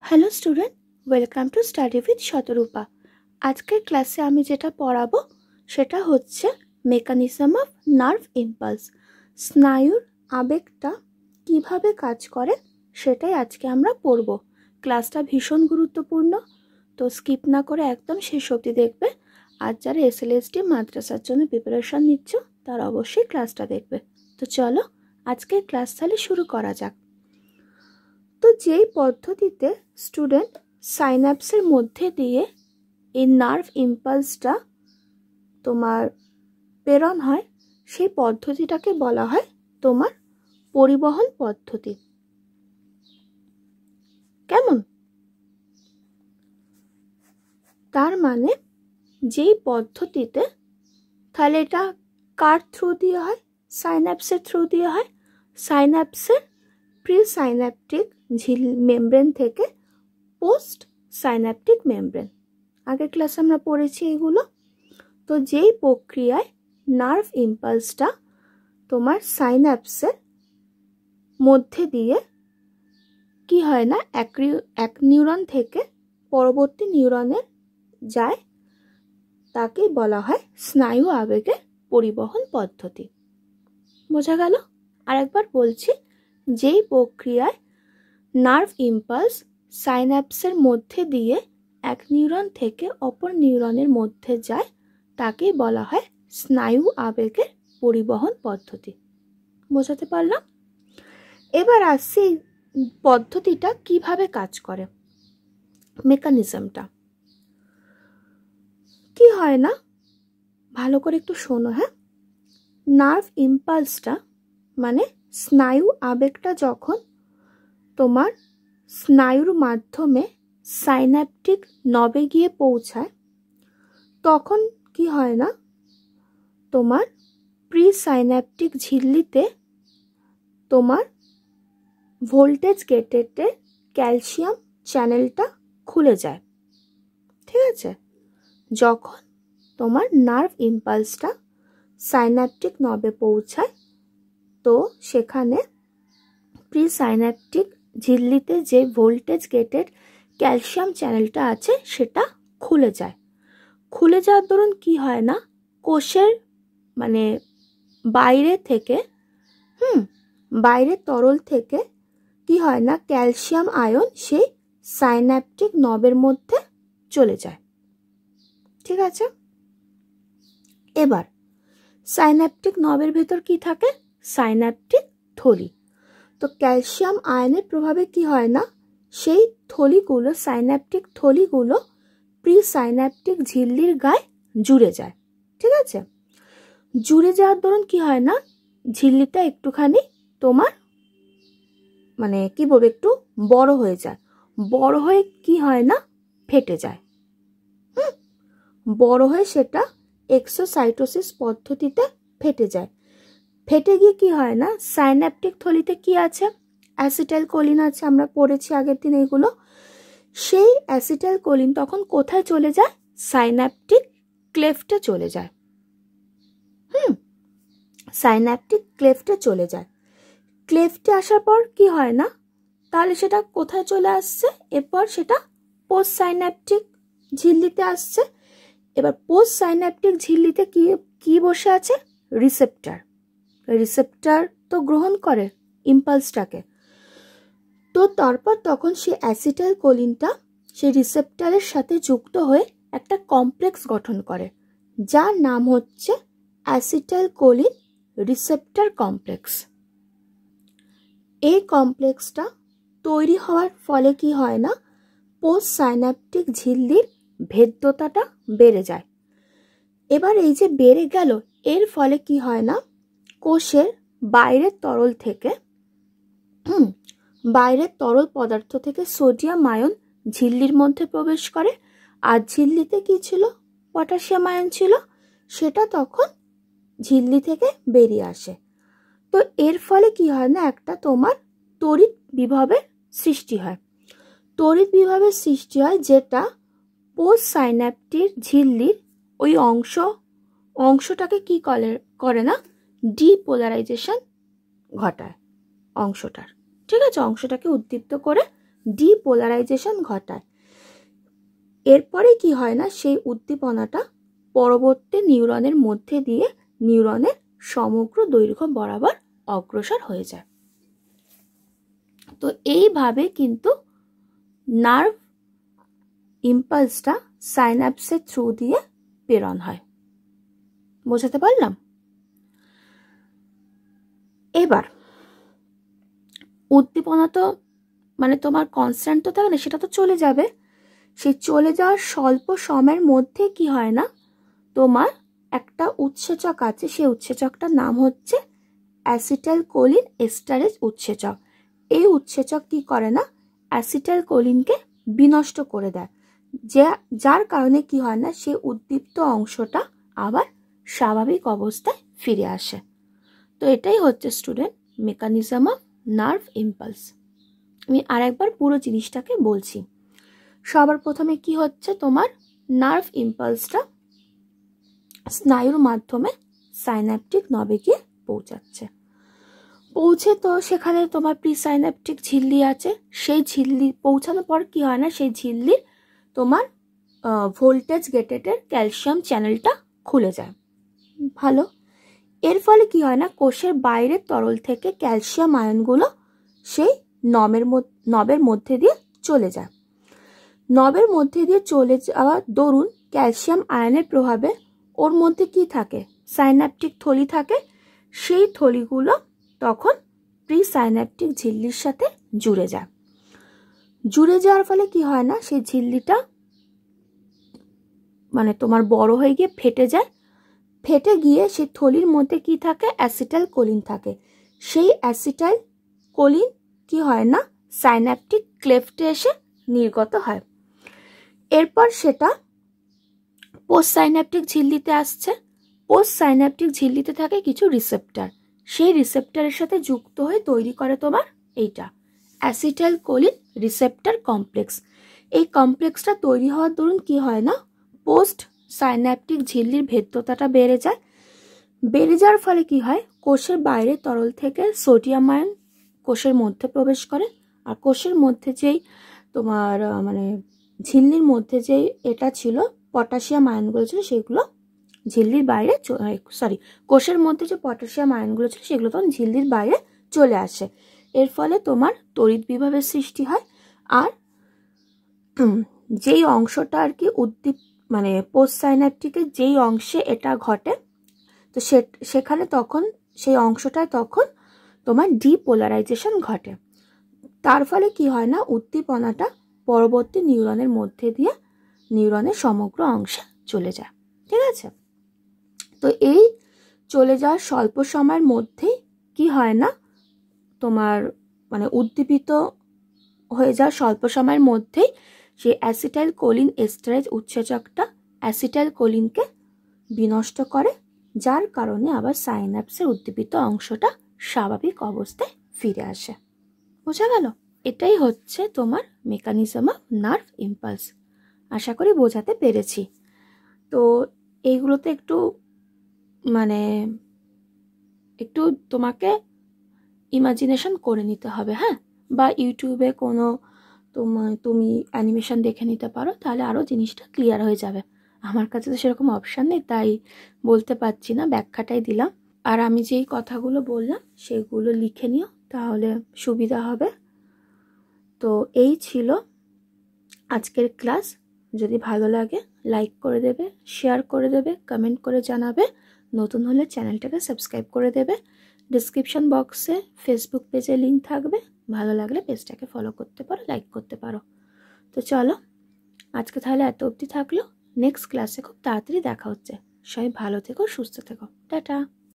Hello student, welcome to study with Shatarupa. আজকের ক্লাসে আমি যেটা পড়াবো সেটা হচ্ছে মেকানিজম অফ নার্ভ ইম্পালস। স্নায়ুর আবেগটা কিভাবে কাজ করে সেটাই আজকে আমরা পড়ব। ক্লাসটা ভীষণ গুরুত্বপূর্ণ, তো স্কিপ না করে একদম শেষ অবধি দেখবে। আর যারা এসএলএসটি মাদ্রাসার জন্য প্রিপারেশন নিচ্ছ তারা অবশ্যই ক্লাসটা দেখবে। তো চলো আজকের ক্লাস তাহলে শুরু করা যাক। তো যেই পদ্ধতিতে স্টুডেন্ট সাইন্যাপসের মধ্যে দিয়ে এই নার্ভ ইম্পালসটা তোমার প্রেরণ হয়, সেই পদ্ধতিটাকে বলা হয় তোমার পরিবহন পদ্ধতি। কেমন? তার মানে যেই পদ্ধতিতে, তাহলে এটা কার থ্রু দিয়ে হয়? সাইন্যাপসের থ্রু দিয়ে হয়। সাইন্যাপসের প্রিসাইন্যাপটিক মেমব্রেন থেকে পোস্ট সাইন্যাপটিক মেমব্রেন। আগের ক্লাসে আমরা পড়েছি এগুলো। তো যেই প্রক্রিয়ায় নার্ভ ইম্পালসটা তোমার সাইন্যাপসের মধ্যে দিয়ে কি হয় না, এক নিউরন থেকে পরবর্তী নিউরনে যায়, তাকেই বলা হয় স্নায়ু আবেগের পরিবহন পদ্ধতি। বোঝা গেল? আরেকবার বলছি, যেই প্রক্রিয়ায় নার্ভ ইম্পালস সাইন্যাপসের মধ্যে দিয়ে এক নিউরন থেকে অপর নিউরনের মধ্যে যায়, তাকেই বলা হয় স্নায়ু আবেগের পরিবহন পদ্ধতি। বোঝাতে পারলাম? এবার আসছি পদ্ধতিটা কিভাবে কাজ করে, মেকানিজমটা কি হয় না, ভালো করে একটু শোনো। হ্যাঁ, নার্ভ ইম্পালসটা মানে স্নায়ু আবেগটা যখন তোমার স্নায়ুর মাধ্যমে সাইন্যাপটিক নবে গিয়ে পৌঁছায়, তখন কি হয় না, তোমার প্রিসাইন্যাপটিক ঝিল্লিতে তোমার ভোল্টেজ গেটেডে ক্যালসিয়াম চ্যানেলটা খুলে যায়। ঠিক আছে? যখন তোমার নার্ভ ইম্পালসটা সাইন্যাপটিক নবে পৌঁছায়, তো সেখানে প্রিসাইন্যাপটিক ঝিল্লিতে যে ভোল্টেজ গেটেড ক্যালসিয়াম চ্যানেলটা আছে সেটা খুলে যায়। খুলে যাওয়ার দরুন কি হয় না, কোষের মানে বাইরে থেকে বাইরের তরল থেকে কি হয় না, ক্যালসিয়াম আয়ন সেই সাইন্যাপটিক নবের মধ্যে চলে যায়। ঠিক আছে? এবার সাইন্যাপটিক নবের ভেতর কি থাকে? সাইন্যাপটিক থলি। তো ক্যালসিয়াম আয়নের প্রভাবে কি হয় না, সেই থলিগুলো, সাইন্যাপটিক থলিগুলো প্রিসাইন্যাপটিক ঝিল্লির গায়ে জুড়ে যায়। ঠিক আছে? জুড়ে যাওয়ার দরুন কি হয় না, ঝিল্লিটা একটুখানি তোমার মানে কি বলবো, একটু বড় হয়ে যায়। বড় হয়ে কি হয় না, ফেটে যায়। বড় হয়ে সেটা এক্সোসাইটোসিস পদ্ধতিতে ফেটে যায়। ফেটে গিয়ে কি হয় না, সাইন্যাপটিক থলিতে কি আছে? অ্যাসিটাইলকোলিন আছে, আমরা পড়েছি আগের দিন এগুলো। সেই অ্যাসিটাইলকোলিন তখন কোথায় চলে যায়? সাইন্যাপটিক ক্লেফটে চলে যায়। সাইন্যাপটিক ক্লেফটে চলে যায়। ক্লেফটে আসার পর কি হয় না, তাহলে সেটা কোথায় চলে আসছে? এরপর সেটা পোস্ট সাইন্যাপটিক ঝিল্লিতে আসছে। এবার পোস্ট সাইন্যাপটিক ঝিল্লিতে কি কি বসে আছে? রিসেপ্টার। রিসেপ্টার তো গ্রহণ করে ইম্পালসটাকে। তো তারপর তখন সেই অ্যাসিটাইলকোলিনটা সেই রিসেপ্টারের সাথে যুক্ত হয়ে একটা কমপ্লেক্স গঠন করে, যার নাম হচ্ছে অ্যাসিটাইলকোলিন রিসেপ্টার কমপ্লেক্স। এই কমপ্লেক্সটা তৈরি হওয়ার ফলে কি হয় না, পোস্ট সাইন্যাপটিক ঝিল্লির ভেদ্যতাটা বেড়ে যায়। এবার এই যে বেড়ে গেল, এর ফলে কি হয় না, কোষের বাইরের তরল থেকে বাইরের তরল পদার্থ থেকে সোডিয়াম আয়ন ঝিল্লির মধ্যে প্রবেশ করে। আর ঝিল্লিতে কি ছিল? পটাশিয়াম আয়ন ছিল। সেটা তখন ঝিল্লি থেকে বেরিয়ে আসে। তো এর ফলে কি হয় না, একটা তোমার তড়িৎ বিভবের সৃষ্টি হয়। তড়িৎ বিভবের সৃষ্টি হয়, যেটা পোস্ট সাইন্যাপটিক ঝিল্লির ওই অংশটাকে কি করে না, ডিপোলারাইজেশন ঘটায় অংশটার। ঠিক আছে? অংশটাকে উদ্দীপ্ত করে ডিপোলারাইজেশন ঘটায়। এরপরে কি হয় না, সেই উদ্দীপনাটা পরবর্তী নিউরনের মধ্যে দিয়ে নিউরনের সমগ্র দৈর্ঘ্য বরাবর অগ্রসর হয়ে যায়। তো এইভাবে কিন্তু নার্ভ ইম্পালসটা সাইন্যাপসের থ্রু দিয়ে প্রেরণ হয়। বোঝাতে পারলাম? এবার উদ্দীপনা তো মানে তোমার কনস্ট্যান্ট তো থাকে না, সেটা তো চলে যাবে। সেই চলে যাওয়ার স্বল্প সময়ের মধ্যে কি হয় না, তোমার একটা উৎসেচক আছে, সেই উৎসেচকটার নাম হচ্ছে অ্যাসিটাইলকোলিন এস্টারেজ উৎসেচক। এই উৎসেচক কি করে না, অ্যাসিটাইলকোলিনকে বিনষ্ট করে দেয়, যার কারণে কি হয় না, সেই উদ্দীপ্ত অংশটা আবার স্বাভাবিক অবস্থায় ফিরে আসে। তো এটাই হচ্ছে student mechanism of nerve impulse. আমি আরেকবার পুরো জিনিসটাকে বলছি। সবার প্রথমে কি হচ্ছে, তোমার নার্ভ ইম্পালসটা স্নায়ুর মাধ্যমে সাইন্যাপটিক নবে গিয়ে পৌঁছাচ্ছে। পৌঁছে তো সেখানে তোমার প্রিসাইন্যাপটিক ঝিল্লি আছে, সেই ঝিল্লি পৌঁছানোর পর কি হয় না, সেই ঝিল্লির তোমার ভোল্টেজ গেটেডের ক্যালসিয়াম চ্যানেলটা খুলে যায়। ভালো। এর ফলে কি হয় না, কোষের বাইরের তরল থেকে ক্যালসিয়াম আয়নগুলো সেই নবের মধ্যে দিয়ে চলে যায়। নবের মধ্যে দিয়ে চলে যাওয়া দরুন ক্যালসিয়াম আয়নের প্রভাবে ওর মধ্যে কি থাকে, সাইন্যাপটিক থলি থাকে। সেই থলিগুলো তখন প্রিসাইন্যাপটিক ঝিল্লির সাথে জুড়ে যায়। জুড়ে যাওয়ার ফলে কি হয় না, সেই ঝিল্লিটা মানে তোমার বড় হয়ে গিয়ে ফেটে যায়। ফেটে গিয়ে সেই থলির মধ্যে কি থাকে, অ্যাসিটাইলকোলিন থাকে। সেই অ্যাসিটাইলকোলিন কি হয় না, সাইন্যাপটিক ক্লেফটে এসে নির্গত হয়। এরপর সেটা পোস্ট সাইন্যাপটিক ঝিল্লিতে আসছে। পোস্ট সাইন্যাপটিক ঝিল্লিতে থাকে কিছু রিসেপ্টর। সেই রিসেপ্টরের সাথে যুক্ত হয়ে তৈরি করে তোমার এইটা অ্যাসিটাইলকোলিন রিসেপ্টর কমপ্লেক্স। এই কমপ্লেক্সটা তৈরি হওয়ার দরুন কি হয় না, পোস্ট সাইন্যাপটিক ঝিল্লির ভেদ্যতাটা বেড়ে যায়। বেড়ে যাওয়ার ফলে কি হয়, কোষের বাইরে তরল থেকে সোডিয়াম আয়ন কোষের মধ্যে প্রবেশ করে। আর কোষের মধ্যে যেই তোমার মানে ঝিল্লির মধ্যে যেই এটা ছিল পটাশিয়াম আয়নগুলো ছিল, সেগুলো ঝিল্লির বাইরে কোষের মধ্যে যে পটাশিয়াম আয়নগুলো ছিল সেগুলো তখন ঝিল্লির বাইরে চলে আসে। এর ফলে তোমার তড়িৎ বিভবের সৃষ্টি হয়। আর যেই অংশটা আর কি মানে পোস্ট সাইন্যাপটিকের যেই অংশে এটা ঘটে, তো সেখানে তখন সেই অংশটায় তখন তোমার ডিপোলারাইজেশন ঘটে। তার ফলে কি হয় না, উদ্দীপনাটা পরবর্তী নিউরনের মধ্যে দিয়ে নিউরনের সমগ্র অংশে চলে যায়। ঠিক আছে? তো এই চলে যাওয়ার স্বল্প সময়ের মধ্যেই কি হয় না, তোমার মানে উদ্দীপিত হয়ে যাওয়ার স্বল্প সময়ের মধ্যেই সেই অ্যাসিটাইলকোলিন এস্টারেজ উৎসেচকটা অ্যাসিটাইলকোলিনকে বিনষ্ট করে, যার কারণে আবার সাইন্যাপসের উদ্দীপিত অংশটা স্বাভাবিক অবস্থায় ফিরে আসে। বোঝা গেল? এটাই হচ্ছে তোমার মেকানিজম অফ নার্ভ ইম্পালস। আশা করি বোঝাতে পেরেছি। তো এইগুলোতে একটু মানে একটু তোমাকে ইমাজিনেশন করে নিতে হবে, হ্যাঁ, বা ইউটিউবে কোনো তুমি অ্যানিমেশন দেখে নিতে পারো, তাহলে আরও জিনিসটা ক্লিয়ার হয়ে যাবে। আমার কাছে তো সেরকম অপশান নেই, তাই বলতে পারছি না, ব্যাখ্যাটাই দিলাম। আর আমি যেই কথাগুলো বললাম সেগুলো লিখে নিও, তাহলে সুবিধা হবে। তো এই ছিল আজকের ক্লাস। যদি ভালো লাগে লাইক করে দেবে, শেয়ার করে দেবে, কমেন্ট করে জানাবে। নতুন হলে চ্যানেলটাকে সাবস্ক্রাইব করে দেবে। ডিসক্রিপশন বক্সে ফেসবুক পেজে লিঙ্ক থাকবে, ভালো লাগলে পেজটাকে ফলো করতে পারো, লাইক করতে পারো। তো চলো আজকে তাহলে এত অবধি থাকলো। নেক্সট ক্লাসে খুব তাড়াতাড়ি দেখা হচ্ছে। সবাই ভালো থেকো, সুস্থ থেকো। টাটা।